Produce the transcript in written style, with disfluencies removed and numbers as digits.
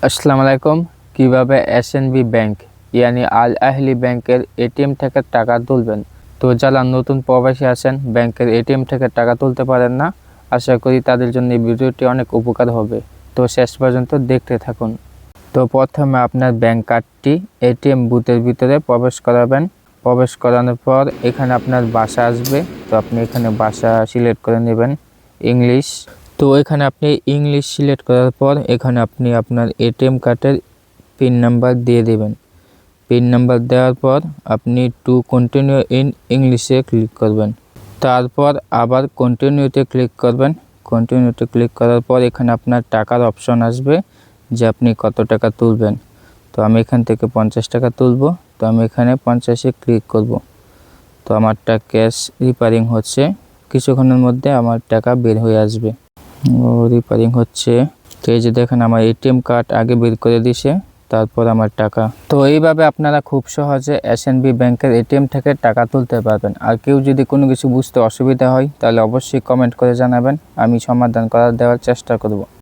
আসসালামু আলাইকুম। কিভাবে এসএনবি ব্যাংক ইয়ানি আল আহলি ব্যাংকের এটিএম থেকে টাকা তুলবেন। তো যারা নতুন প্রবাসী আছেন, ব্যাংকের এটিএম থেকে টাকা তুলতে পারেন না, আশা করি তাদের জন্য এই ভিডিওটি অনেক উপকার হবে। তো শেষ পর্যন্ত দেখতে থাকুন। তো প্রথমে আপনার ব্যাংক কার্ডটি এটিএম বুথের ভিতরে প্রবেশ করাবেন। প্রবেশ করানোর পর এখানে আপনার ভাষা আসবে। তো আপনি এখানে ভাষা সিলেক্ট করে নেবেন, ইংলিশ। তো এখানে আপনি ইংলিশ সিলেক্ট করার পর এখানে আপনি আপনার এটিএম কার্ডের পিন নাম্বার দিয়ে দেবেন। পিন নাম্বার দেওয়ার পর আপনি টু কন্টিনিউ ইন ইংলিশে ক্লিক করবেন। তারপর আবার কন্টিনিউতে ক্লিক করবেন। কন্টিনিউতে ক্লিক করার পর এখানে আপনার টাকার অপশন আসবে যে আপনি কত টাকা তুলবেন। তো আমি এখান থেকে 50 টাকা তুলব। তো আমি এখানে 50-এ ক্লিক করব। তো আমারটা ক্যাশ রিপারিং হচ্ছে, কিছুক্ষণের মধ্যে আমার টাকা বের হয়ে আসবে। রিপারিং হচ্ছে। তো এই যে দেখেন আমার এটিএম কার্ড আগে বের করে দিছে, তারপর আমার টাকা। তো এইভাবে আপনারা খুব সহজে এসএনবি ব্যাংকের এটিএম থেকে টাকা তুলতে পারবেন। আর কেউ যদি কোনো কিছু বুঝতে অসুবিধা হয় তাহলে অবশ্যই কমেন্ট করে জানাবেন, আমি সমাধান দেওয়ার চেষ্টা করব।